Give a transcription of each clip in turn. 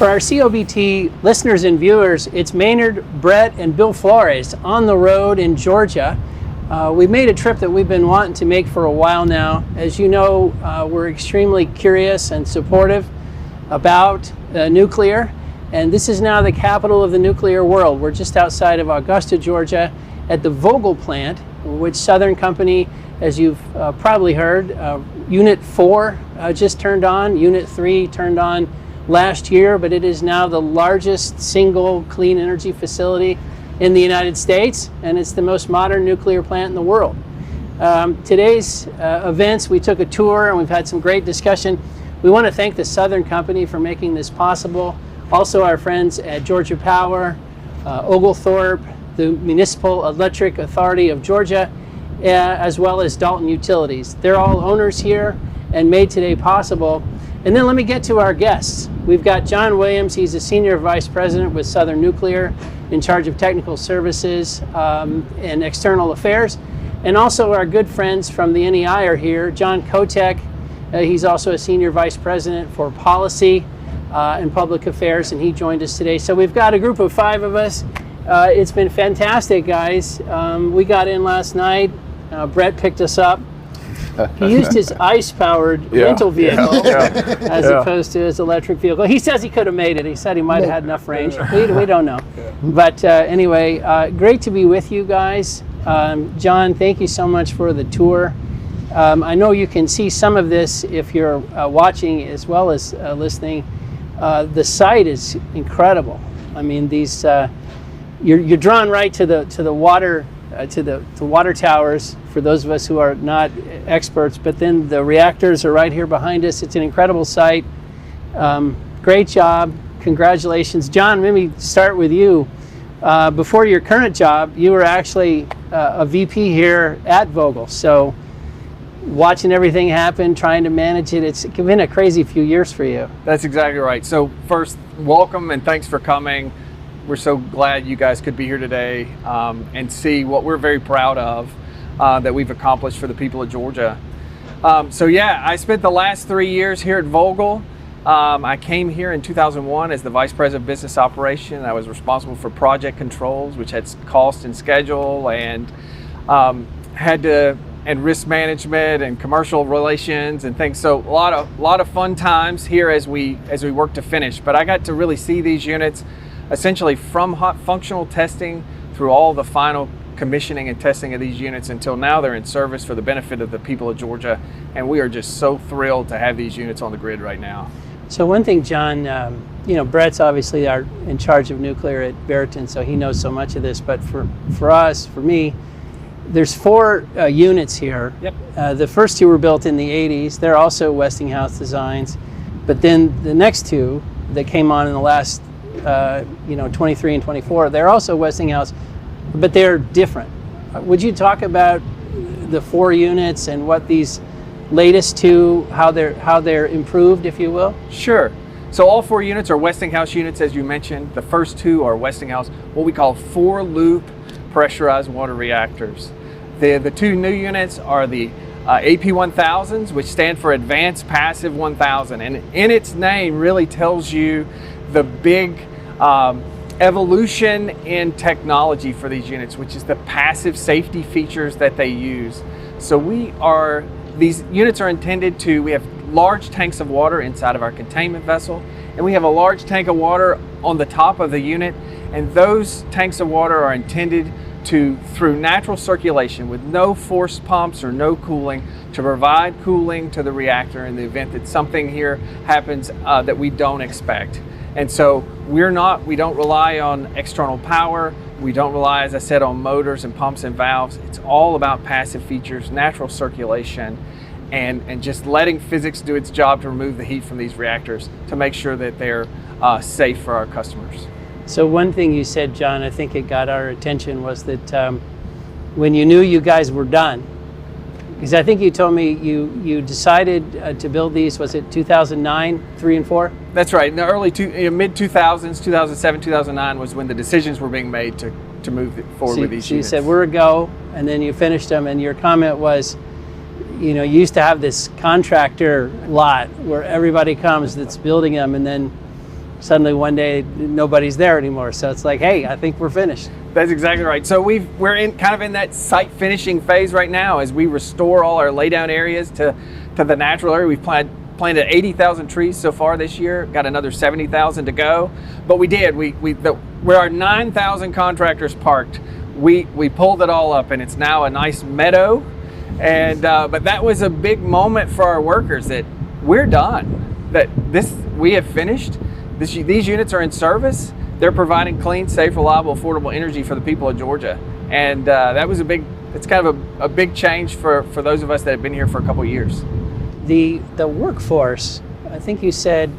For our COBT listeners and viewers, it's Maynard, Brett, and Bill Flores on the road in Georgia. We made a trip that we've been wanting to make for a while now. As you know, we're extremely curious and supportive about nuclear, and this is now the capital of the nuclear world. We're just outside of Augusta, Georgia, at the Vogtle plant, which Southern Company, as you've probably heard, Unit 4 just turned on, Unit 3 turned on last year, but it is now the largest single clean energy facility in the United States, and it's the most modern nuclear plant in the world. Today's events, we took a tour and we've had some great discussion. We want to thank the Southern Company for making this possible. Also our friends at Georgia Power, Oglethorpe, the Municipal Electric Authority of Georgia, as well as Dalton Utilities. They're all owners here and made today possible. And then let me get to our guests. We've got John Williams. He's a Senior Vice President with Southern Nuclear, in charge of technical services and external affairs. And also our good friends from the NEI are here. John Kotek, he's also a Senior Vice President for Policy and Public Affairs, and he joined us today. So we've got a group of 5 of us. It's been fantastic, guys. We got in last night. Brett picked us up. He used his ice-powered rental vehicle as opposed to his electric vehicle. He says he could have made it. He said he might have had enough range. We don't know. But anyway, great to be with you guys. John, thank you so much for the tour. I know you can see some of this if you're watching as well as listening. The site is incredible. I mean, these you're drawn right to the water. To the water towers, for those of us who are not experts, but then the reactors are right here behind us. It's an incredible site. Great job. Congratulations. John, let me start with you. Before your current job, you were actually a VP here at Vogtle. So watching everything happen, trying to manage it, it's been a crazy few years for you. That's exactly right. So first, welcome and thanks for coming. We're so glad you guys could be here today and see what we're very proud of that we've accomplished for the people of Georgia. So yeah, I spent the last 3 years here at Vogtle. I came here in 2001 as the Vice President of Business Operation. I was responsible for project controls, which had cost and schedule, and and risk management and commercial relations and things. So a lot of fun times here as we work to finish. But I got to really see these units essentially from hot functional testing through all the final commissioning and testing of these units until now they're in service for the benefit of the people of Georgia, and we are just so thrilled to have these units on the grid right now. So one thing, John, Brett's obviously in charge of nuclear at Veriton, so he knows so much of this, but for us, for me, there's 4 units here. Yep. The first 2 were built in the 80s. They're also Westinghouse designs, but then the next 2 that came on in the last 23 and 24, they're also Westinghouse, but they're different. Would you talk about the 4 units and what these latest 2, how they're improved, if you will? Sure. So all 4 units are Westinghouse units, as you mentioned. The first 2 are Westinghouse, what we call 4-loop pressurized water reactors. The 2 new units are the AP1000s, which stand for Advanced Passive 1000, and in its name really tells you the big evolution in technology for these units, which is the passive safety features that they use. So these units are intended to, we have large tanks of water inside of our containment vessel, and we have a large tank of water on the top of the unit, and those tanks of water are intended to, through natural circulation with no forced pumps or no cooling, to provide cooling to the reactor in the event that something here happens that we don't expect. And so we don't rely on external power. We don't rely, as I said, on motors and pumps and valves. It's all about passive features, natural circulation, and just letting physics do its job to remove the heat from these reactors to make sure that they're safe for our customers. So one thing you said, John, I think it got our attention, was that when you knew you guys were done, because I think you told me you decided to build these, was it 2009, 3 and 4? That's right. In the mid-2000s, 2007, 2009 was when the decisions were being made to move forward with these units. So you said, we're a go, and then you finished them, and your comment was, you used to have this contractor lot where everybody comes that's building them, and then suddenly one day nobody's there anymore. So it's like, hey, I think we're finished. That's exactly right. So we're in kind of in that site finishing phase right now as we restore all our laydown areas to the natural area. We've planted 80,000 trees so far this year. Got another 70,000 to go. But we did. Where our 9,000 contractors parked, we pulled it all up, and it's now a nice meadow. And but that was a big moment for our workers that we're done. That we have finished. These units are in service. They're providing clean, safe, reliable, affordable energy for the people of Georgia. And that was it's kind of a big change for those of us that have been here for a couple of years. The workforce, I think you said,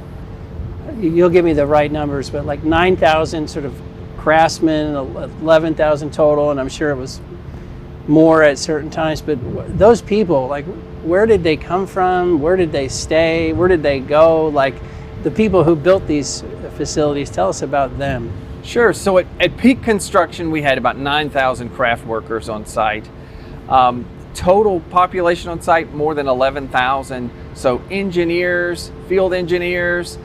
you'll give me the right numbers, but like 9,000 sort of craftsmen, 11,000 total, and I'm sure it was more at certain times. But those people, like, where did they come from? Where did they stay? Where did they go? Like, the people who built these facilities, tell us about them. Sure. So at peak construction, we had about 9,000 craft workers on site. Total population on site, more than 11,000. So engineers, field engineers,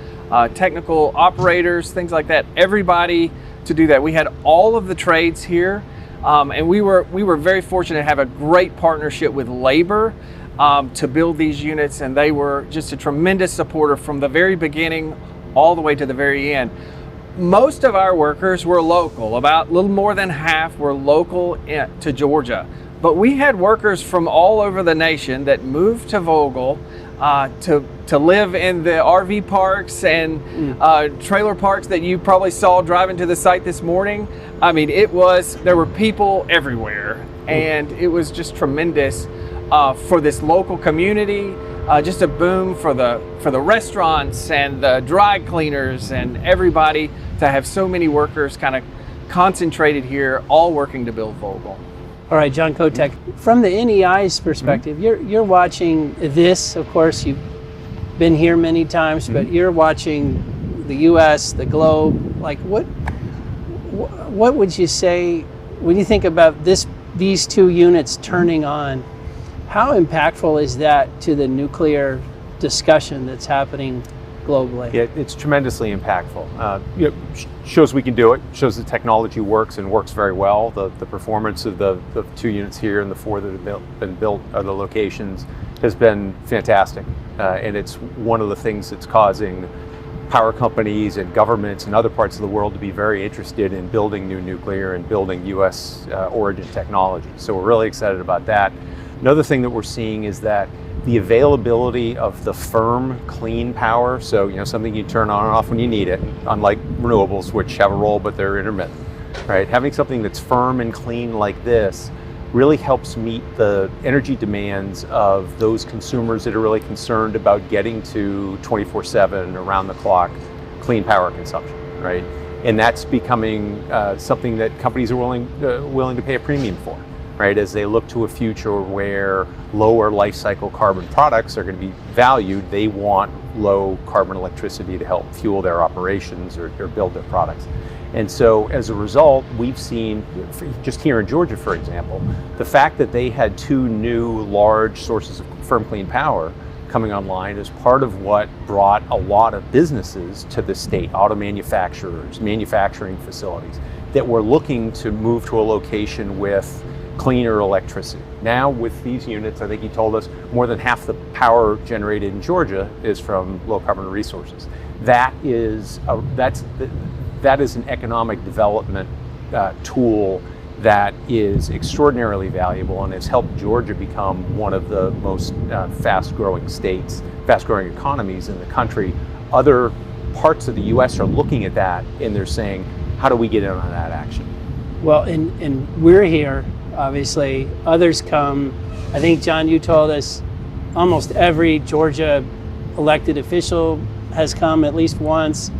technical operators, things like that. Everybody to do that. We had all of the trades here, and we were very fortunate to have a great partnership with labor to build these units, and they were just a tremendous supporter from the very beginning all the way to the very end. Most of our workers were local. About a little more than half were local to Georgia. But we had workers from all over the nation that moved to Vogtle to live in the RV parks and trailer parks that you probably saw driving to the site this morning. I mean, there were people everywhere, and it was just tremendous for this local community. Just a boom for the restaurants and the dry cleaners and everybody to have so many workers kind of concentrated here, all working to build Vogtle. All right, John Kotek, from the NEI's perspective, you're watching this. Of course, you've been here many times, but you're watching the U.S., the globe. Like, what would you say when you think about these two units turning on? How impactful is that to the nuclear discussion that's happening globally? Yeah, it's tremendously impactful. Shows we can do it, shows the technology works and works very well. The performance of the 2 units here and the 4 that have been built at the locations has been fantastic. And it's one of the things that's causing power companies and governments in other parts of the world to be very interested in building new nuclear and building U.S. origin technology. So we're really excited about that. Another thing that we're seeing is that the availability of the firm, clean power, so something you turn on and off when you need it, unlike renewables, which have a role but they're intermittent, right? Having something that's firm and clean like this really helps meet the energy demands of those consumers that are really concerned about getting to 24/7, around-the-clock clean power consumption, right? And that's becoming something that companies are willing to pay a premium for. Right, as they look to a future where lower life cycle carbon products are going to be valued, they want low carbon electricity to help fuel their operations or build their products. And so as a result, we've seen, just here in Georgia, for example, the fact that they had 2 new large sources of firm clean power coming online is part of what brought a lot of businesses to the state, auto manufacturers, manufacturing facilities, that were looking to move to a location with cleaner electricity. Now with these units, I think he told us more than half the power generated in Georgia is from low carbon resources. That is an economic development tool that is extraordinarily valuable and has helped Georgia become one of the most fast-growing states, fast-growing economies in the country. Other parts of the U.S. are looking at that and they're saying, how do we get in on that action? Well, and we're here. Obviously, others come. I think, John, you told us almost every Georgia elected official has come at least once.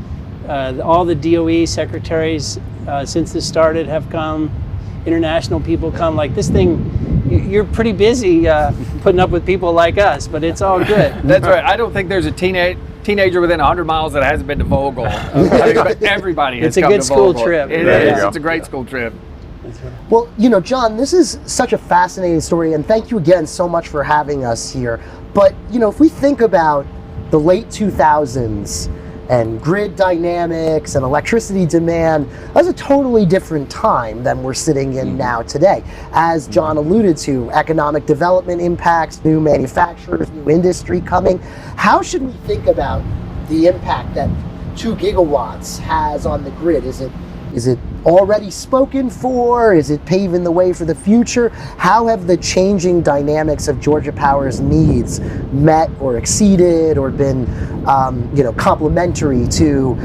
All the DOE secretaries since this started have come. International people come. Like, this thing, you're pretty busy putting up with people like us, but it's all good. That's right. I don't think there's a teenager within 100 miles that hasn't been to Vogtle. But everybody has come to Vogtle. It's a good school trip. It is. It's a great school trip. Well, John, this is such a fascinating story, and thank you again so much for having us here. But, if we think about the late 2000s and grid dynamics and electricity demand. That's a totally different time than we're sitting in now today. As John alluded to, economic development impacts, new manufacturers, new industry coming. How should we think about the impact that 2 gigawatts has on the grid? Is it already spoken for? Is it paving the way for the future? How have the changing dynamics of Georgia Power's needs met or exceeded or been complementary to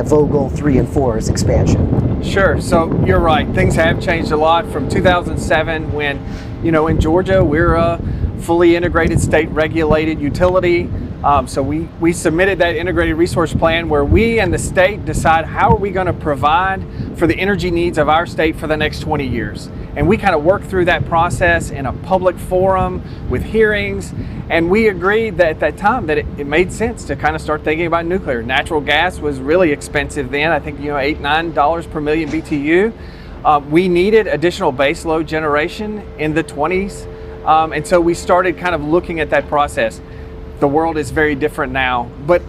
Vogtle 3 and 4's expansion? Sure, so you're right. Things have changed a lot from 2007 when, in Georgia, we're a fully integrated state regulated utility. So we submitted that integrated resource plan where we and the state decide how are we going to provide for the energy needs of our state for the next 20 years. And we kind of worked through that process in a public forum with hearings. And we agreed that at that time that it made sense to kind of start thinking about nuclear. Natural gas was really expensive then. I think, $8, $9 per million BTU. We needed additional base load generation in the 20s. And so we started kind of looking at that process. The world is very different now, but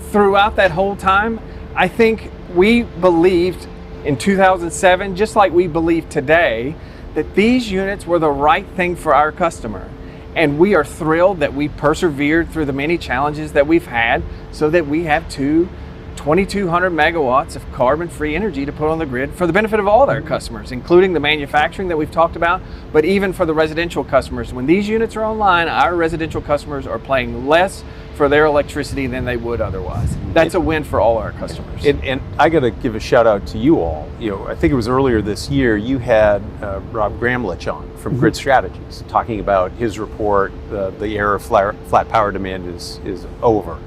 throughout that whole time, I think we believed in 2007, just like we believe today, that these units were the right thing for our customer. And we are thrilled that we persevered through the many challenges that we've had so that we have 2,200 megawatts of carbon-free energy to put on the grid for the benefit of all of our customers, including the manufacturing that we've talked about, but even for the residential customers. When these units are online, our residential customers are paying less for their electricity than they would otherwise. That's a win for all our customers. And I got to give a shout out to you all. I think it was earlier this year, you had Rob Gramlich on from Grid Strategies talking about his report, the era of flat power demand is over.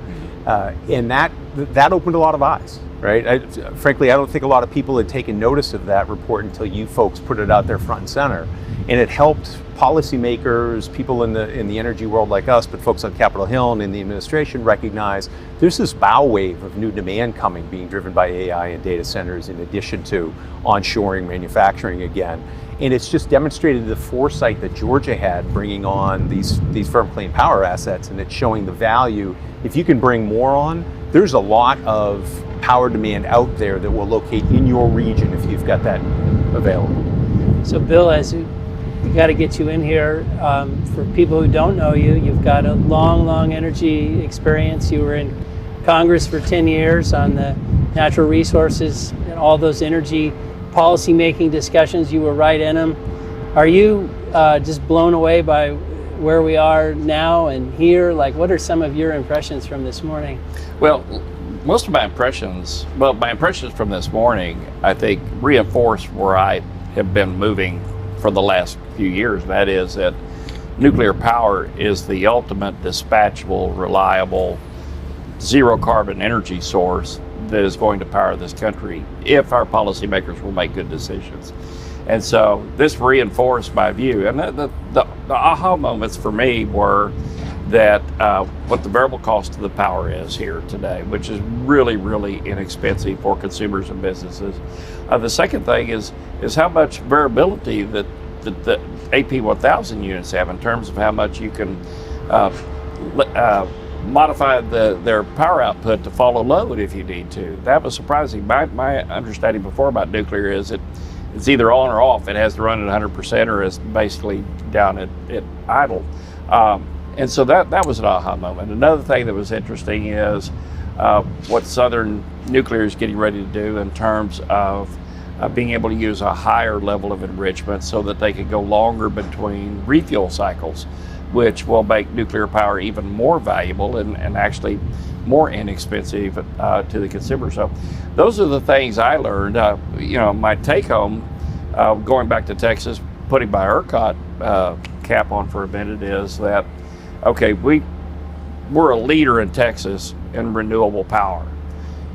And that opened a lot of eyes, right? Frankly, I don't think a lot of people had taken notice of that report until you folks put it out there front and center. And it helped policymakers, people in the energy world like us, but folks on Capitol Hill and in the administration recognize there's this bow wave of new demand coming, being driven by AI and data centers in addition to onshoring manufacturing again. And it's just demonstrated the foresight that Georgia had bringing on these firm clean power assets, and it's showing the value. If you can bring more on, there's a lot of power demand out there that will locate in your region if you've got that available. So Bill, we got to get you in here. For people who don't know you, you've got a long energy experience. You were in Congress for 10 years on the natural resources and all those energy policy making discussions. You were right in them. Are you just blown away by where we are now and here? Like, what are some of your impressions from this morning? Well, most of my impressions from this morning, I think, reinforce where I have been moving for the last few years. And that is that nuclear power is the ultimate dispatchable, reliable, zero carbon energy source that is going to power this country if our policymakers will make good decisions. And so this reinforced my view. And the aha moments for me were that what the variable cost of the power is here today, which is really inexpensive for consumers and businesses. The second thing is how much variability that the AP 1000 units have in terms of how much you can modify their power output to follow load if you need to. That was surprising. My understanding before about nuclear is it's either on or off. It has to run at 100% or it's basically down at idle. And so that was an aha moment. Another thing that was interesting is what Southern Nuclear is getting ready to do in terms of being able to use a higher level of enrichment so that they can go longer between refuel cycles, which will make nuclear power even more valuable and actually more inexpensive to the consumer. So those are the things I learned. My take home, going back to Texas, putting my ERCOT cap on for a minute, is that, okay, we're a leader in Texas in renewable power.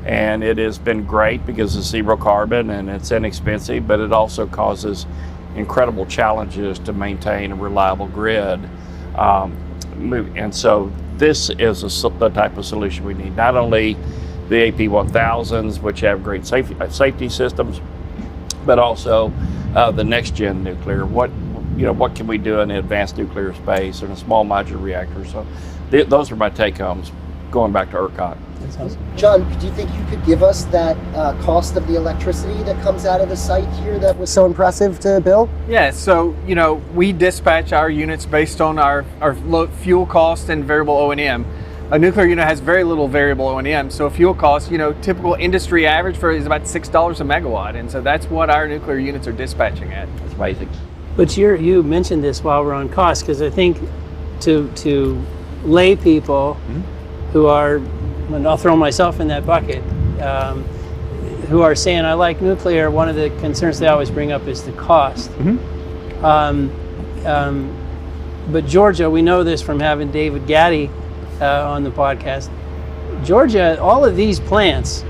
And it has been great because it's zero carbon and it's inexpensive, but it also causes incredible challenges to maintain a reliable grid. And so this is the type of solution we need. Not only the AP 1000s, which have great safety systems, but also the next gen nuclear. What can we do in the advanced nuclear space and a small modular reactor? So those are my take homes. going back to ERCOT. That's awesome. John, do you think you could give us that cost of the electricity that comes out of the site here that was so impressive to Bill? Yeah, so we dispatch our units based on our fuel cost and variable O&M. A nuclear unit has very little variable O&M, so fuel cost, typical industry average for is about $6 a megawatt, and so that's what our nuclear units are dispatching at. That's amazing. But you mentioned this while we're on cost, because I think to lay people who are, and I'll throw myself in that bucket, who are saying, I like nuclear, one of the concerns they always bring up is the cost. But Georgia, we know this from having David Gaddy on the podcast. Georgia, all of these plants,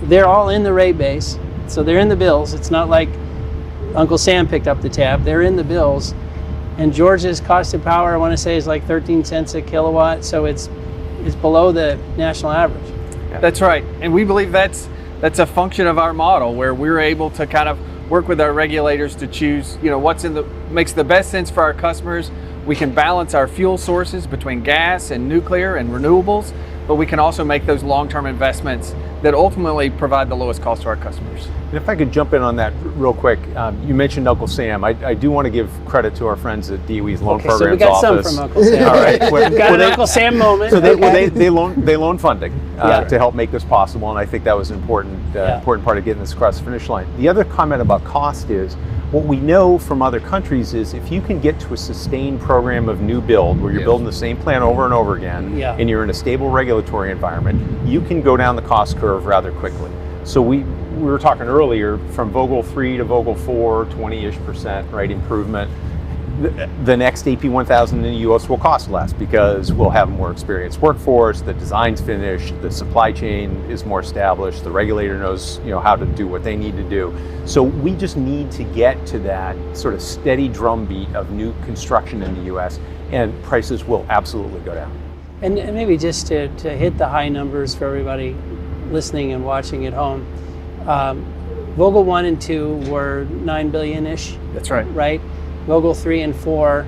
they're all in the rate base, so they're in the bills. It's not like Uncle Sam picked up the tab. They're in the bills. And Georgia's cost of power, I want to say, is like 13 cents a kilowatt, so it's below the national average. That's right, and we believe that's a function of our model, where we're able to kind of work with our regulators to choose, what's makes the best sense for our customers. We can balance our fuel sources between gas and nuclear and renewables, but we can also make those long-term investments that ultimately provide the lowest cost to our customers. And if I could jump in on that real quick, you mentioned Uncle Sam. I do want to give credit to our friends at DOE's Loan Programs so we got Office. some from Uncle Sam. All right. We've got an Uncle Sam moment. So they loan funding to help make this possible, and I think that was an important part of getting this across the finish line. The other comment about cost is, what we know from other countries is if you can get to a sustained program of new build, where you're building the same plant over and over again, and you're in a stable regulatory environment, you can go down the cost curve rather quickly. So we were talking earlier, from Vogtle 3 to Vogtle 4, 20-ish%, right, improvement. The next AP1000 in the US will cost less because we'll have a more experienced workforce, the design's finished, the supply chain is more established, the regulator knows how to do what they need to do. So we just need to get to that sort of steady drumbeat of new construction in the US, and prices will absolutely go down. And maybe just to hit the high numbers for everybody listening and watching at home, Vogtle 1 and 2 were $9 billion-ish. That's right. Right? Vogtle 3 and 4,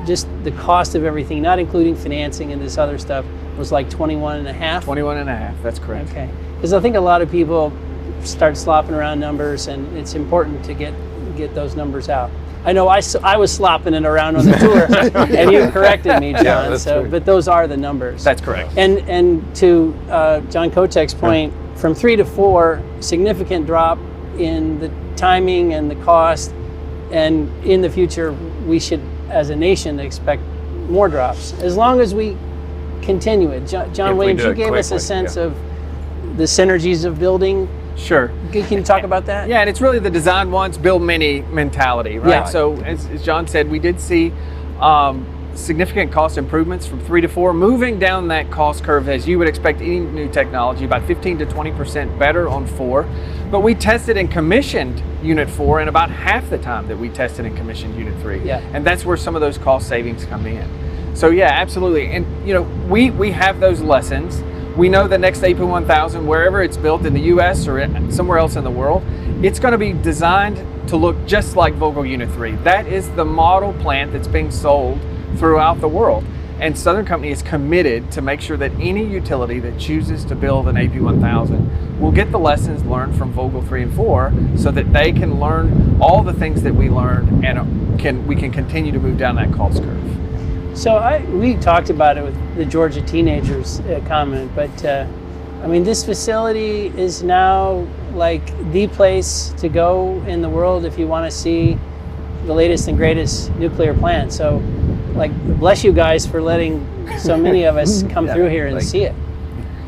just the cost of everything, not including financing and this other stuff, was like 21 and a half. 21 and a half, that's correct. Okay. Because I think a lot of people start slopping around numbers, and it's important to get those numbers out. I know I was slopping it around on the tour, and you corrected me, John. True. But those are the numbers. That's correct. And to John Kotek's point, from 3 to 4, significant drop in the timing and the cost. And in the future, we should, as a nation, expect more drops, as long as we continue it. John Williams, you gave us a sense of the synergies of building. Sure. Can you talk about that? Yeah, and it's really the design once, build many mentality, right? Yeah. So as John said, we did see significant cost improvements from 3 to 4, moving down that cost curve as you would expect any new technology, about 15 to 20% better on 4. But we tested and commissioned Unit 4 in about half the time that we tested and commissioned Unit 3. Yeah. And that's where some of those cost savings come in. So yeah, absolutely. And we have those lessons. We know the next AP1000, wherever it's built in the US or somewhere else in the world, it's going to be designed to look just like Vogtle Unit 3. That is the model plant that's being sold throughout the world. And Southern Company is committed to make sure that any utility that chooses to build an AP1000 will get the lessons learned from Vogtle 3 and 4, so that they can learn all the things that we learned, and we can continue to move down that cost curve. So we talked about it with the Georgia teenagers comment, but I mean, this facility is now like the place to go in the world if you want to see the latest and greatest nuclear plant. So, like, bless you guys for letting so many of us come through here and see it.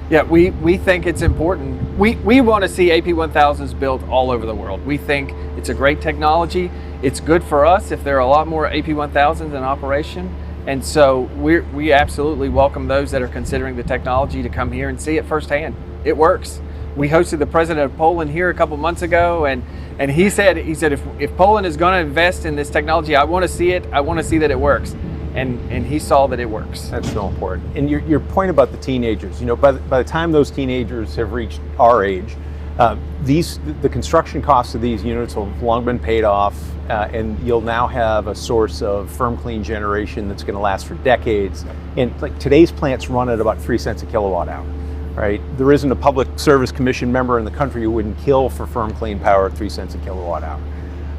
Yeah, we think it's important. We want to see AP1000s built all over the world. We think it's a great technology. It's good for us if there are a lot more AP1000s in operation. And so we absolutely welcome those that are considering the technology to come here and see it firsthand. It works. We hosted the president of Poland here a couple months ago, and he said if Poland is going to invest in this technology, I want to see it. I want to see that it works. And he saw that it works. That's so important. And your point about the teenagers, by the time those teenagers have reached our age, The construction costs of these units have long been paid off, and you'll now have a source of firm clean generation that's going to last for decades. And like today's plants run at about 3 cents a kilowatt hour, right? There isn't a public service commission member in the country who wouldn't kill for firm clean power at 3 cents a kilowatt hour,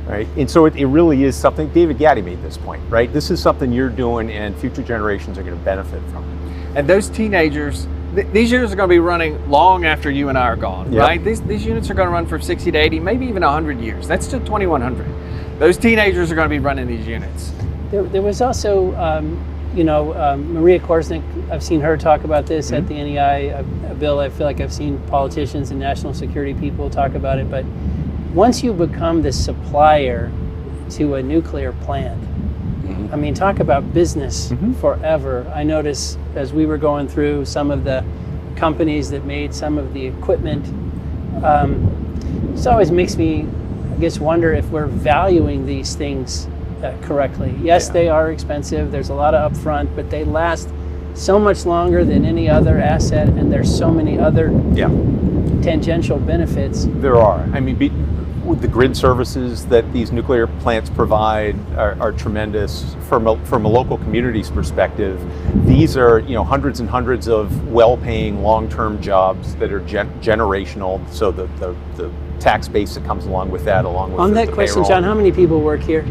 right? And so it really is something. David Gaddy made this point, right? This is something you're doing, and future generations are going to benefit from it. And those teenagers, these units are going to be running long after you and I are gone, Yep. right? These units are going to run for 60 to 80, maybe even 100 years. That's still 2100. Those teenagers are going to be running these units. There was also, Maria Korsnick, I've seen her talk about this at the NEI bill. I feel like I've seen politicians and national security people talk about it. But once you become the supplier to a nuclear plant, I mean, talk about business forever. I noticed as we were going through some of the companies that made some of the equipment, this always makes me, I guess, wonder if we're valuing these things correctly. Yes, they are expensive. There's a lot of upfront, but they last so much longer than any other asset, and there's so many other tangential benefits. There are. I mean, with the grid services that these nuclear plants provide are tremendous. From a local community's perspective, these are hundreds and hundreds of well-paying long-term jobs that are generational. So the tax base that comes along with that, along with on that the question, payroll. John, how many people work here?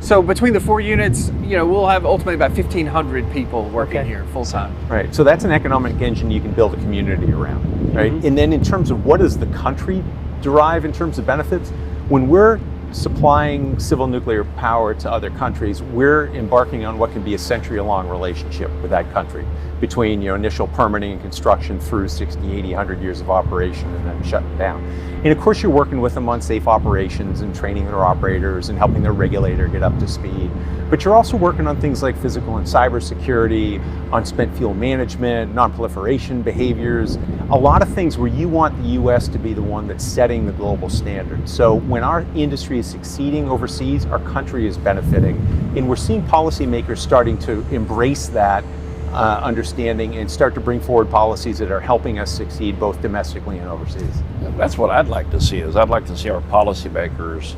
So between the 4 units, we'll have ultimately about 1,500 people working here full time. Right. So that's an economic engine you can build a community around, right? And then in terms of what does the country derive in terms of benefits, when we're supplying civil nuclear power to other countries, we're embarking on what can be a century-long relationship with that country, between initial permitting and construction through 60, 80, 100 years of operation and then shutting down. And of course you're working with them on safe operations and training their operators and helping their regulator get up to speed. But you're also working on things like physical and cyber security, on spent fuel management, non-proliferation behaviors, a lot of things where you want the US to be the one that's setting the global standard. So when our industry is succeeding overseas, our country is benefiting. And we're seeing policymakers starting to embrace that understanding and start to bring forward policies that are helping us succeed both domestically and overseas. That's what I'd like to see. I'd like to see our policymakers,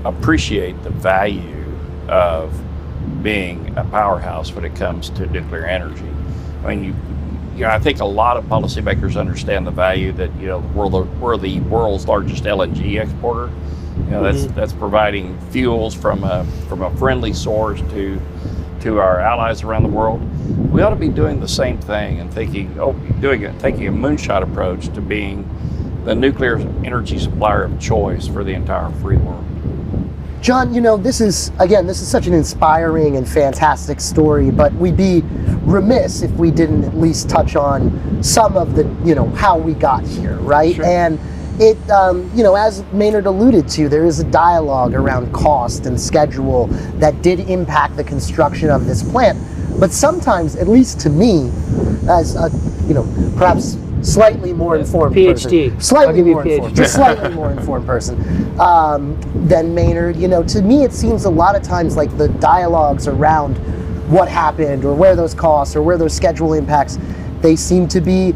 appreciate the value of being a powerhouse when it comes to nuclear energy. I mean, I think a lot of policymakers understand the value that we're the world's largest LNG exporter. That's providing fuels from a friendly source to our allies around the world. We ought to be doing the same thing and taking a moonshot approach to being the nuclear energy supplier of choice for the entire free world. John, this is such an inspiring and fantastic story, but we'd be remiss if we didn't at least touch on some of the, how we got here, right? Sure. And it, as Maynard alluded to, there is a dialogue around cost and schedule that did impact the construction of this plant. But sometimes, at least to me, as a, perhaps slightly more informed PhD. person, slightly I'll give you more a PhD. informed, just slightly more informed person than Maynard, to me it seems a lot of times like the dialogues around what happened or where those costs or where those schedule impacts, they seem to be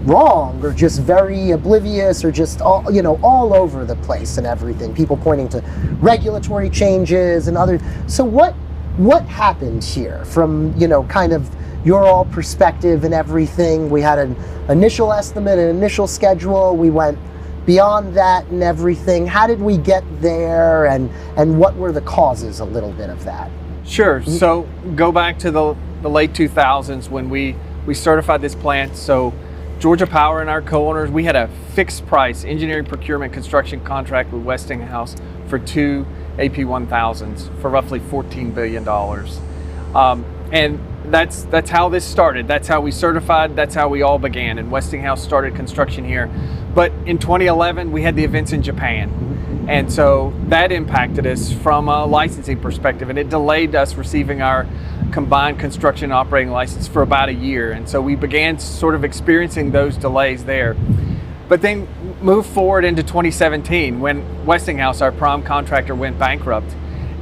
wrong or just very oblivious or just all over the place and everything. People pointing to regulatory changes and other. So what happened here from kind of your all perspective and everything? We had an initial estimate, an initial schedule. We went beyond that and everything. How did we get there, and what were the causes a little bit of that? Sure. So go back to the late 2000s when we certified this plant. So Georgia Power and our co-owners, we had a fixed price engineering procurement construction contract with Westinghouse for 2 AP1000s for roughly $14 billion. And that's how this started. That's how we certified. That's how we all began. And Westinghouse started construction here. But in 2011, we had the events in Japan. And so that impacted us from a licensing perspective, and it delayed us receiving our combined construction and operating license for about a year. And so we began sort of experiencing those delays there. But then moved forward into 2017 when Westinghouse, our prime contractor, went bankrupt.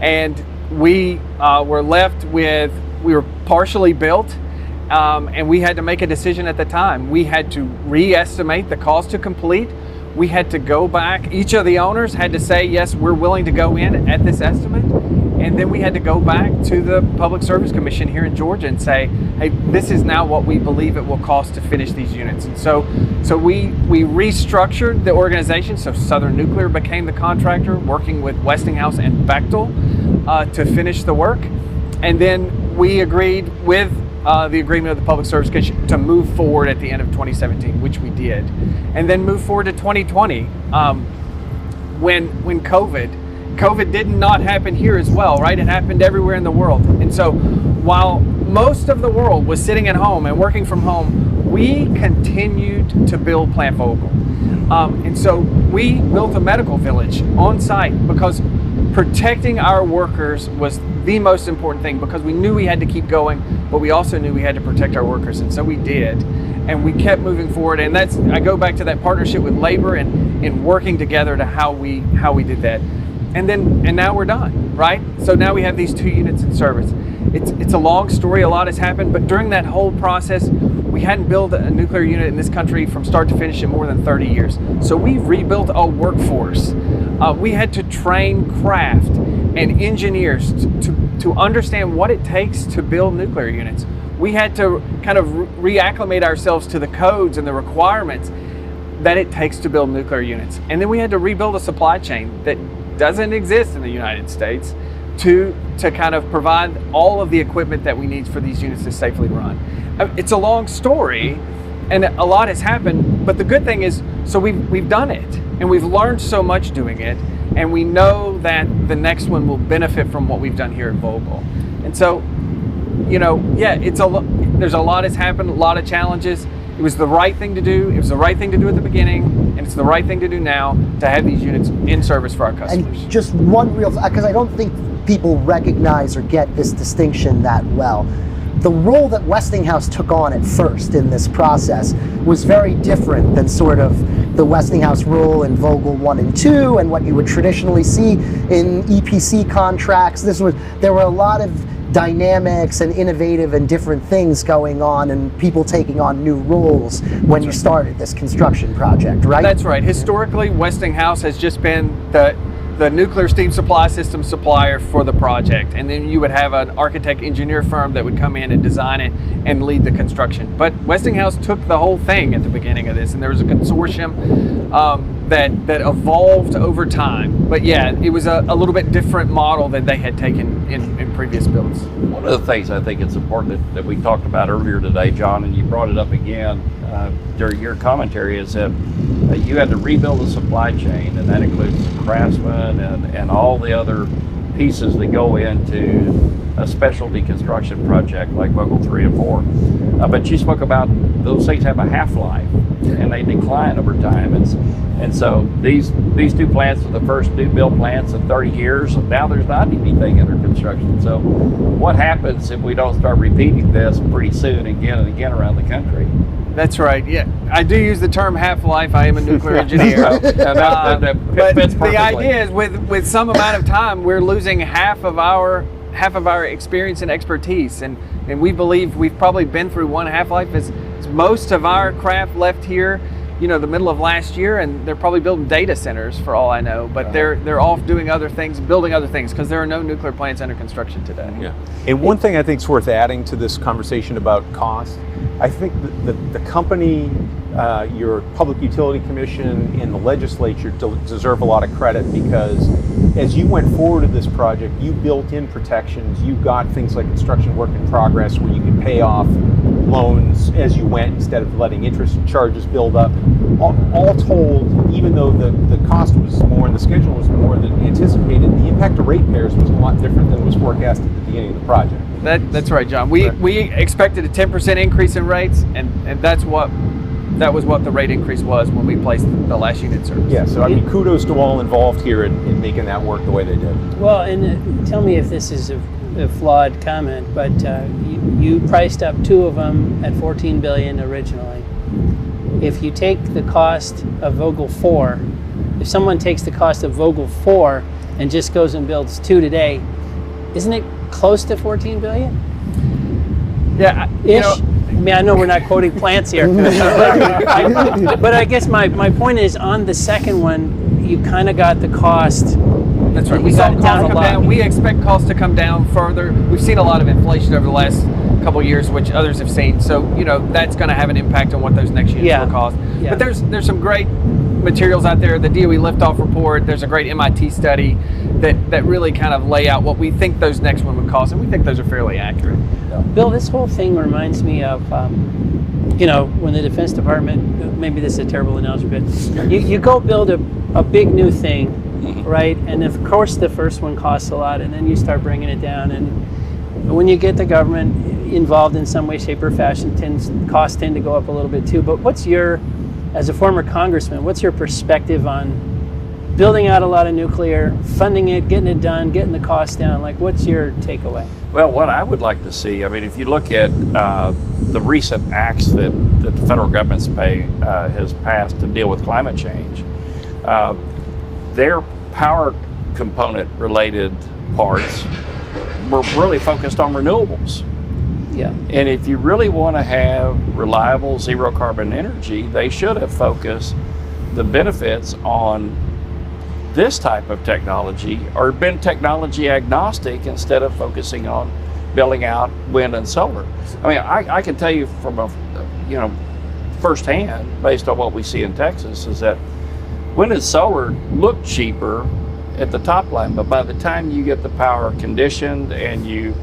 And we were left with, we were partially built and we had to make a decision at the time. We had to re-estimate the cost to complete. We had to go back. Each of the owners had to say, yes, we're willing to go in at this estimate. And then we had to go back to the Public Service Commission here in Georgia and say, hey, this is now what we believe it will cost to finish these units. And so we restructured the organization. So Southern Nuclear became the contractor, working with Westinghouse and Bechtel to finish the work. And then we agreed with the agreement of the Public Service Commission to move forward at the end of 2017, which we did. And then move forward to 2020 when COVID did not happen here as well, right? It happened everywhere in the world. And so while most of the world was sitting at home and working from home, we continued to build Plant Vogtle. And so we built a medical village on site because protecting our workers was the most important thing, because we knew we had to keep going, but we also knew we had to protect our workers. And so we did. And we kept moving forward. And I go back to that partnership with labor and working together to how we did that. And now we're done, right? So now we have these 2 units in service. It's a long story, a lot has happened, but during that whole process, we hadn't built a nuclear unit in this country from start to finish in more than 30 years. So we rebuilt a workforce. We had to train craft and engineers to understand what it takes to build nuclear units. We had to kind of reacclimate ourselves to the codes and the requirements that it takes to build nuclear units. And then we had to rebuild a supply chain that doesn't exist in the United States to kind of provide all of the equipment that we need for these units to safely run. It's a long story and a lot has happened, but the good thing is, so we've done it and we've learned so much doing it, and we know that the next one will benefit from what we've done here at Vogtle. And so, yeah, there's a lot has happened, a lot of challenges. It was the right thing to do. It was the right thing to do at the beginning, and it's the right thing to do now to have these units in service for our customers. And just one because I don't think people recognize or get this distinction that well. The role that Westinghouse took on at first in this process was very different than sort of the Westinghouse role in Vogtle 1 and 2 and what you would traditionally see in EPC contracts. There were a lot of dynamics and innovative and different things going on, and people taking on new roles when you started this construction project, right? That's right. Historically, Westinghouse has just been the nuclear steam supply system supplier for the project, and then you would have an architect engineer firm that would come in and design it and lead the construction. But Westinghouse took the whole thing at the beginning of this, and there was a consortium that evolved over time. But yeah, it was a little bit different model that they had taken in previous builds. One of the things I think it's important that we talked about earlier today, John, and you brought it up again during your commentary, is that you had to rebuild the supply chain, and that includes craftsmen and all the other pieces that go into a specialty construction project like Vogtle 3 and 4. But you spoke about those things have a half-life and they decline over time. And so these 2 plants are the first new build plants in 30 years. Now there's not anything under construction. So what happens if we don't start repeating this pretty soon again and again around the country? That's right. Yeah, I do use the term half-life. I am a nuclear engineer. But the idea is, with some amount of time, we're losing half of our experience and expertise, and we believe we've probably been through one half-life. As most of our craft left here, the middle of last year, and they're probably building data centers for all I know. But they're off doing other things, building other things, because there are no nuclear plants under construction today. Yeah. And one thing I think is worth adding to this conversation about cost, I think the company, your Public Utility Commission, and the legislature deserve a lot of credit, because as you went forward to this project, you built in protections. You got things like construction work in progress where you could pay off loans as you went instead of letting interest charges build up. All told, even though the cost was more and the schedule was more than anticipated, the impact to ratepayers was a lot different than was forecasted at the beginning of the project. That's right, John. We expected a 10% increase in rates, and that was what the rate increase was when we placed the last unit in service. Yeah, so I mean, kudos to all involved here in making that work the way they did. Well, and tell me if this is a flawed comment, but you priced up 2 of them at $14 billion originally. If you take the cost of Vogtle 4, if someone takes the cost of Vogtle 4 and just goes and builds 2 today, isn't it close to $14 billion? Yeah, I mean, I know we're not quoting plants here, but I guess my point is on the second one, you kind of got the cost. That's right. You We got saw it down costs a come lot. down. We expect costs to come down further. We've seen a lot of inflation over the last couple of years, which others have seen. So, that's going to have an impact on what those next units will cost. Yeah. But there's some great materials out there. The DOE liftoff report, there's a great MIT study that really kind of lay out what we think those next one would cost, and we think those are fairly accurate. Bill, this whole thing reminds me of, when the Defense Department, maybe this is a terrible analogy, but you go build a big new thing, right? And of course the first one costs a lot, and then you start bringing it down. And when you get the government involved in some way, shape, or fashion, costs tend to go up a little bit too. But as a former congressman, what's your perspective on building out a lot of nuclear, funding it, getting it done, getting the costs down? Like, what's your takeaway? Well, what I would like to see, I mean, if you look at the recent acts that the federal government has passed to deal with climate change, their power component related parts were really focused on renewables. Yeah. And if you really want to have reliable zero carbon energy, they should have focused the benefits on this type of technology, or been technology agnostic instead of focusing on building out wind and solar. I mean, I can tell you from firsthand, based on what we see in Texas, is that wind and solar look cheaper at the top line, but by the time you get the power conditioned and you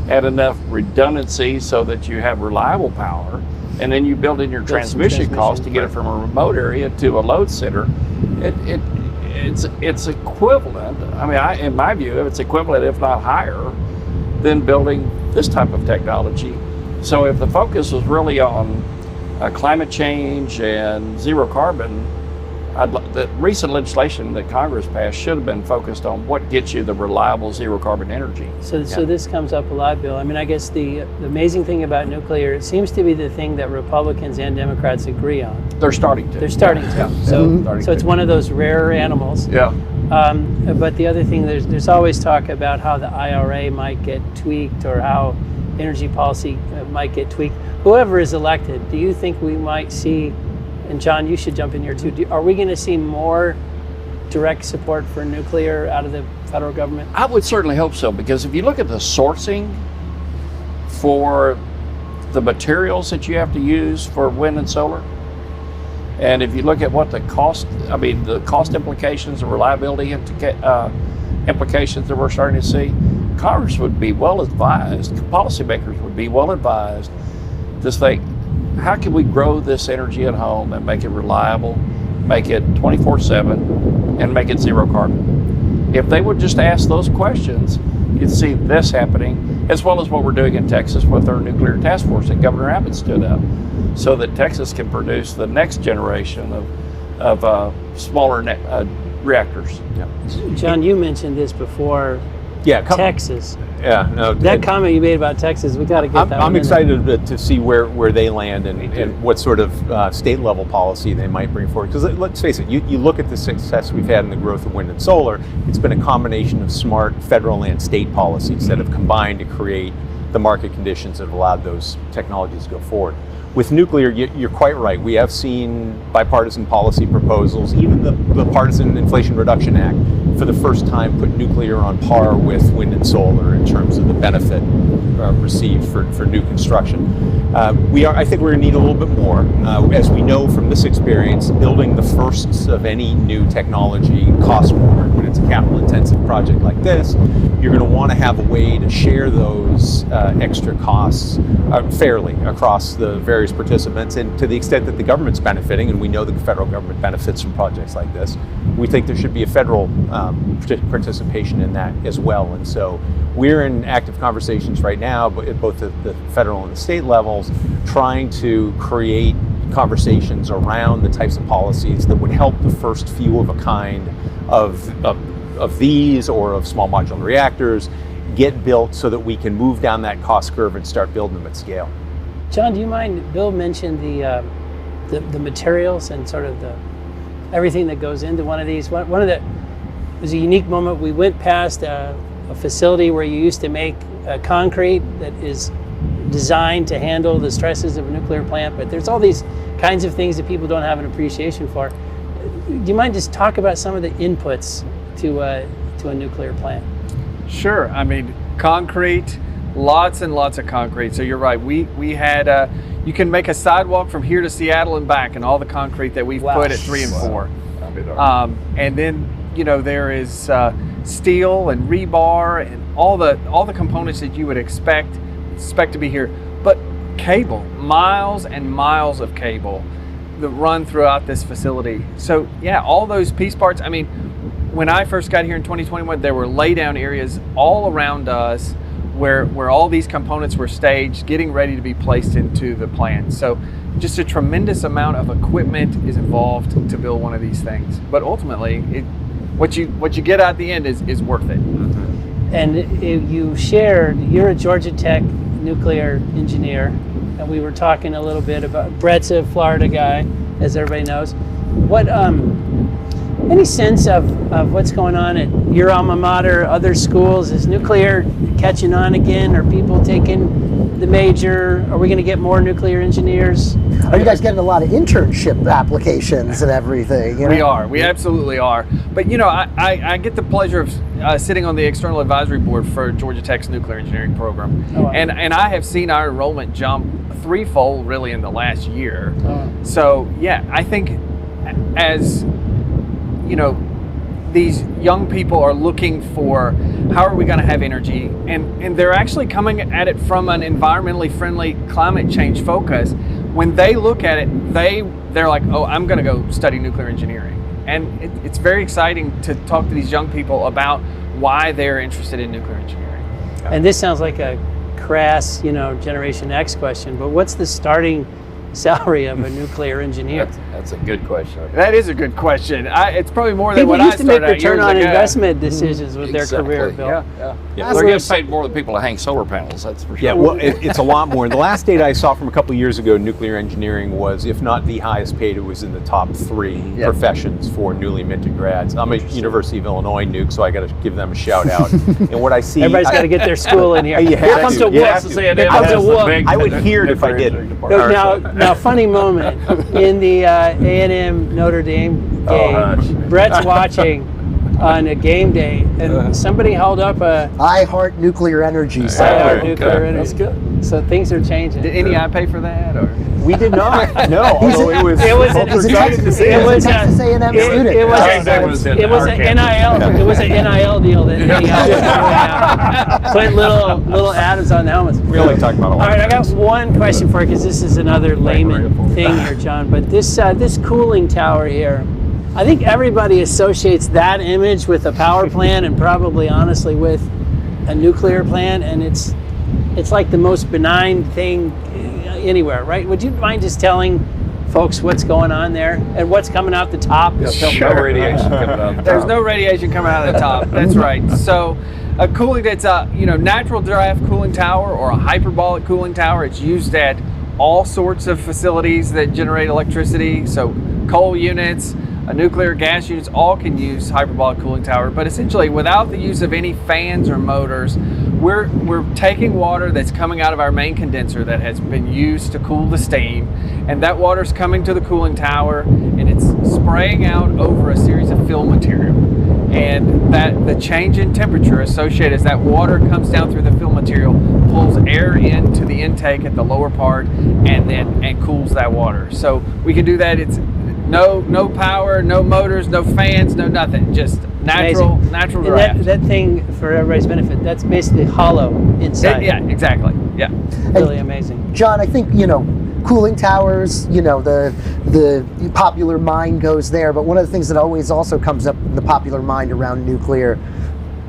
add enough redundancy so that you have reliable power, and then you build in your transmission cost to get it from a remote area to a load center, it's equivalent. I mean, in my view, it's equivalent, if not higher, than building this type of technology. So if the focus was really on climate change and zero carbon, the recent legislation that Congress passed should have been focused on what gets you the reliable zero carbon energy. So this comes up a lot, Bill. I mean, I guess the amazing thing about nuclear, it seems to be the thing that Republicans and Democrats agree on. They're starting to. They're starting to. Yeah. So it's one of those rare animals. Yeah. But the other thing, there's always talk about how the IRA might get tweaked, or how energy policy might get tweaked. Whoever is elected, do you think we might see, and John, you should jump in here too, are we going to see more direct support for nuclear out of the federal government? I would certainly hope so, because if you look at the sourcing for the materials that you have to use for wind and solar, and if you look at what the cost implications, the reliability implications that we're starting to see, Congress would be well advised, policymakers would be well advised to think, how can we grow this energy at home and make it reliable, make it 24/7, and make it zero carbon? If they would just ask those questions, you'd see this happening, as well as what we're doing in Texas with our nuclear task force that Governor Abbott stood up, so that Texas can produce the next generation of smaller reactors. Yeah. John, you mentioned this before. Yeah, Texas. Yeah, no, That comment you made about Texas, we got to get that one I'm in excited to see where they land and what sort of state level policy they might bring forward. Because let's face it, you look at the success we've had in the growth of wind and solar, it's been a combination of smart federal and state policies that have combined to create the market conditions that have allowed those technologies to go forward. With nuclear, you're quite right. We have seen bipartisan policy proposals, even the Partisan Inflation Reduction Act, for the first time put nuclear on par with wind and solar in terms of the benefit received for new construction. I think we're going to need a little bit more. As we know from this experience, building the firsts of any new technology costs more. When it's a capital intensive project like this, you're going to want to have a way to share those extra costs fairly across the various participants, and to the extent that the government's benefiting, and we know the federal government benefits from projects like this, we think there should be a federal participation in that as well. And so we're in active conversations right now, but at both the federal and the state levels, trying to create conversations around the types of policies that would help the first few of a kind of these or of small modular reactors get built, so that we can move down that cost curve and start building them at scale. John, do you mind, Bill mentioned the materials and sort of everything that goes into one of these. It was a unique moment. We went past a facility where you used to make concrete that is designed to handle the stresses of a nuclear plant, but there's all these kinds of things that people don't have an appreciation for. Do you mind just talk about some of the inputs to a nuclear plant? Sure. I mean, concrete, lots and lots of concrete. So you're right. We had you can make a sidewalk from here to Seattle and back, and all the concrete that we've put at 3 and 4. And then there is steel and rebar and all the components that you would expect to be here. But cable, miles and miles of cable that run throughout this facility. So yeah, all those piece parts. I mean, when I first got here in 2021, there were laydown areas all around us where all these components were staged, getting ready to be placed into the plant. So just a tremendous amount of equipment is involved to build one of these things. But ultimately, what you get at the end is worth it. And you shared, you're a Georgia Tech nuclear engineer, and we were talking a little bit about, Brett's a Florida guy, as everybody knows. What any sense of what's going on at your alma mater, other schools? Is nuclear catching on again? Are people taking the major? Are we going to get more nuclear engineers? Are you guys getting a lot of internship applications and everything? We are. We absolutely are. But I get the pleasure of sitting on the external advisory board for Georgia Tech's nuclear engineering program, and I have seen our enrollment jump threefold really in the last year. So yeah, I think as these young people are looking for how are we going to have energy, and they're actually coming at it from an environmentally friendly climate change focus. When they look at it, they're like, oh, I'm going to go study nuclear engineering. And it's very exciting to talk to these young people about why they're interested in nuclear engineering. And this sounds like a crass, Generation X question, but what's the starting salary of a nuclear engineer? That's a good question. That is a good question. It's probably more than people what I used to started make return on years ago. investment decisions with their career, Bill. Yeah, they're getting paid more than people that hang solar panels, that's for sure. Yeah, well, it's a lot more. The last data I saw from a couple of years ago, nuclear engineering was, if not the highest paid, it was in the top 3 professions for newly minted grads. I'm a University of Illinois nuke, so I got to give them a shout out. And what I see, everybody's got to get their school in here. You Here have comes to. a You whoop. have to. Here comes a whoop. I would hear it if I didn't. Now, funny moment in the A&M Notre Dame game. Brett's watching on a game day, and somebody held up a I heart nuclear energy. nuclear energy. That's good. So things are changing. Did any I pay for that, or? We did not. No, although it was. He's a Texas A&M student. It was an NIL. It was an NIL deal that he put little atoms on the helmets. We only talk about a lot. All right, I got one question for you, because this is another layman thing here, John. But this cooling tower here, I think everybody associates that image with a power plant, and probably honestly with a nuclear plant, and it's like the most benign thing anywhere, right? Would you mind just telling folks what's going on there and what's coming out the top? No radiation coming out the top. There's no radiation coming out of the top. That's right. So a cooling that's a natural draft cooling tower or a hyperbolic cooling tower. It's used at all sorts of facilities that generate electricity. So coal units, nuclear gas units, all can use hyperbolic cooling tower. But essentially, without the use of any fans or motors, we're taking water that's coming out of our main condenser that has been used to cool the steam, and that water's coming to the cooling tower, and it's spraying out over a series of fill material. And that the change in temperature associated as that water comes down through the fill material pulls air into the intake at the lower part and cools that water. So we can do that. It's no power, no motors, no fans, no nothing. Just natural draft. That thing, for everybody's benefit, that's basically hollow inside. Yeah, exactly. Yeah. Really amazing. John, I think, cooling towers, the popular mind goes there, but one of the things that always also comes up in the popular mind around nuclear,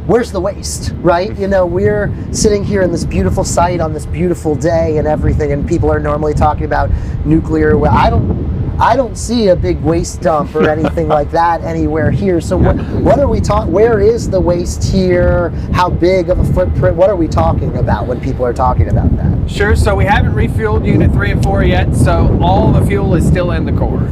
where's the waste, right? We're sitting here in this beautiful site on this beautiful day and everything, and people are normally talking about nuclear. Well, I don't see a big waste dump or anything like that anywhere here. So what are we talking? Where is the waste here? How big of a footprint? What are we talking about when people are talking about that? Sure. So we haven't refueled Unit 3 and 4 yet. So all the fuel is still in the core.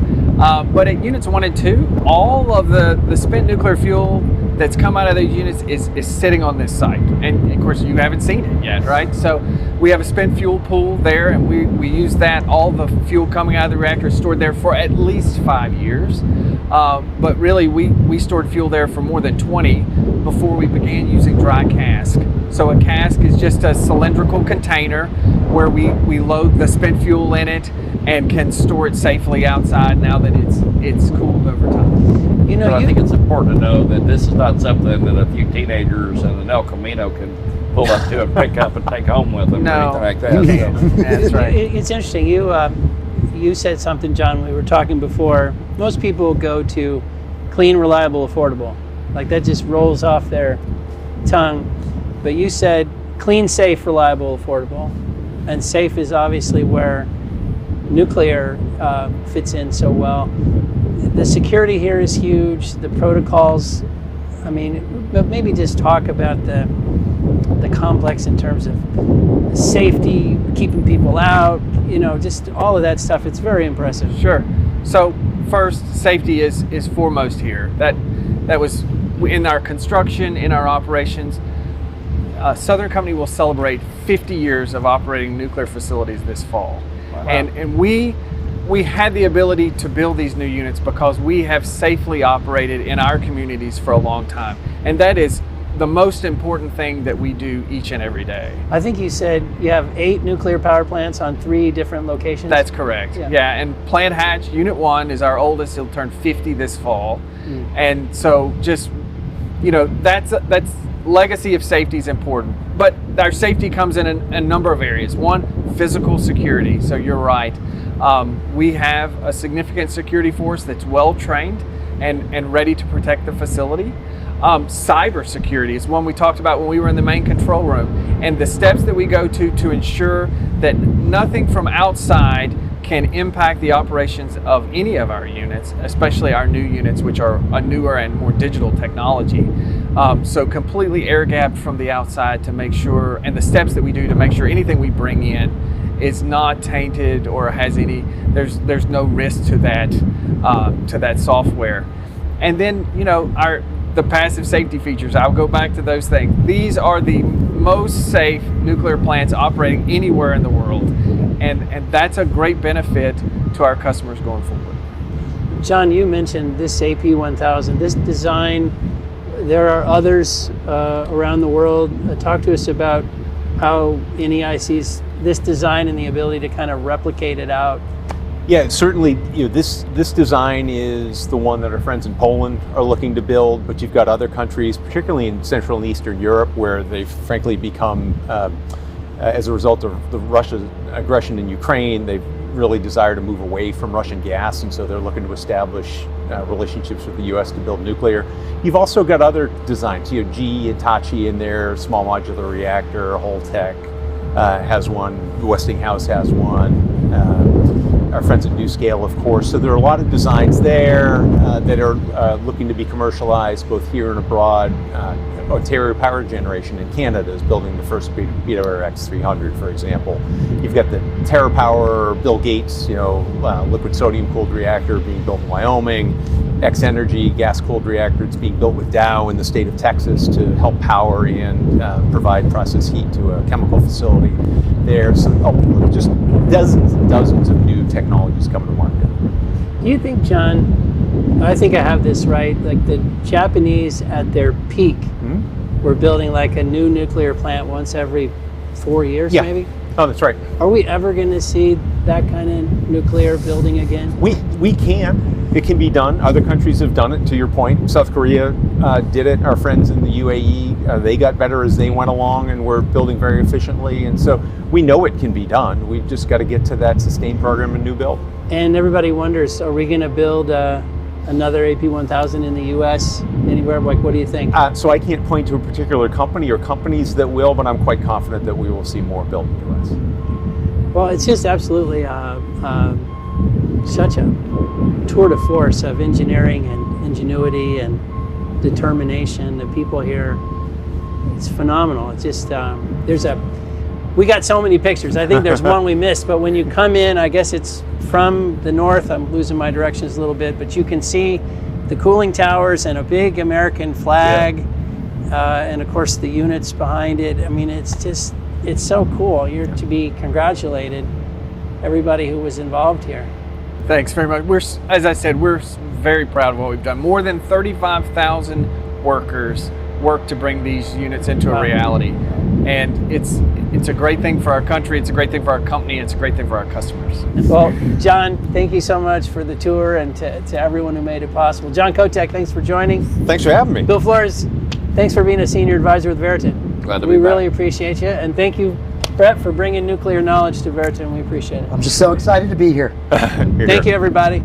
But at Units 1 and 2, all of the spent nuclear fuel that's come out of those units is sitting on this site. And of course, you haven't seen it yet, right? So we have a spent fuel pool there, and we use that, all the fuel coming out of the reactor is stored there for at least 5 years. But really, we stored fuel there for more than 20 before we began using dry cask. So a cask is just a cylindrical container where we load the spent fuel in it and can store it safely outside now that it's cooled over time. You know, But I think it's important to know that this is not something that a few teenagers in an El Camino can pull up to and pick up and take home with them No. or anything like that. So. That's right. It's interesting. You said something, John. We were talking before. Most people go to clean, reliable, affordable. Like that just rolls off their tongue. But you said clean, safe, reliable, affordable, and safe is obviously where nuclear fits in so well. The security here is huge. The protocols. I mean, but maybe just talk about the complex in terms of safety, keeping people out, just all of that stuff. It's very impressive. Sure. So first, safety is foremost here. That was in our construction, in our operations. Southern Company will celebrate 50 years of operating nuclear facilities this fall. Wow. And we had the ability to build these new units because we have safely operated in our communities for a long time. And that is the most important thing that we do each and every day. I think you said you have 8 nuclear power plants on 3 different locations. That's correct. Yeah, and Plant Hatch Unit 1 is our oldest. It'll turn 50 this fall. And so just, that's legacy of safety is important. But our safety comes in a number of areas. One, physical security. So you're right. We have a significant security force that's well trained and ready to protect the facility. Cyber security is one we talked about when we were in the main control room, and the steps that we go to ensure that nothing from outside can impact the operations of any of our units, especially our new units, which are a newer and more digital technology. So completely air gapped from the outside to make sure, and the steps that we do to make sure anything we bring in is not tainted or has any, there's no risk to that software. And then, the passive safety features, I'll go back to those things. These are the most safe nuclear plants operating anywhere in the world. And that's a great benefit to our customers going forward. John, you mentioned this AP1000, this design. There are others around the world. Talk to us about how NEI sees this design and the ability to kind of replicate it out. Yeah, certainly. This design is the one that our friends in Poland are looking to build, but you've got other countries, particularly in Central and Eastern Europe, where they've frankly become, as a result of the Russia's aggression in Ukraine, they've really desire to move away from Russian gas, and so they're looking to establish relationships with the U.S. to build nuclear. You've also got other designs. GE, Hitachi in there, small modular reactor, Holtec has one, Westinghouse has one. Our friends at NuScale, of course. So there are a lot of designs there that are looking to be commercialized both here and abroad. Ontario Power Generation in Canada is building the first BWR X300, for example. You've got the TerraPower, Bill Gates, liquid sodium cooled reactor being built in Wyoming. X Energy gas-cooled reactor. It's being built with Dow in the state of Texas to help power and provide process heat to a chemical facility there. So just dozens and dozens of new technologies coming to market. Do you think, John, I think I have this right, like the Japanese at their peak were building like a new nuclear plant once every 4 years, maybe? Oh, that's right. Are we ever going to see that kind of nuclear building again? We can. It can be done. Other countries have done it, to your point. South Korea did it. Our friends in the UAE, they got better as they went along and were building very efficiently. And so we know it can be done. We've just got to get to that sustained program and new build. And everybody wonders, are we going to build another AP1000 in the U.S. anywhere? Like, what do you think? So I can't point to a particular company or companies that will, but I'm quite confident that we will see more built in the U.S. Well, it's just absolutely such a tour de force of engineering and ingenuity and determination. The people here, it's phenomenal. It's just, we got so many pictures. I think there's one we missed, but when you come in, I guess it's from the north, I'm losing my directions a little bit, but you can see the cooling towers and a big American flag, and of course the units behind it. I mean, it's so cool. You're to be congratulated, everybody who was involved here. Thanks very much. As I said, we're very proud of what we've done. More than 35,000 workers work to bring these units into a reality. And it's a great thing for our country, it's a great thing for our company, it's a great thing for our customers. Well, John, thank you so much for the tour, and to everyone who made it possible. John Kotek, thanks for joining. Thanks for having me. Bill Flores, thanks for being a senior advisor with Veriton. Glad to We be back. really appreciate you, and thank you, Brett, for bringing nuclear knowledge to Veriton. We appreciate it. I'm just so excited to be here. Thank you, everybody.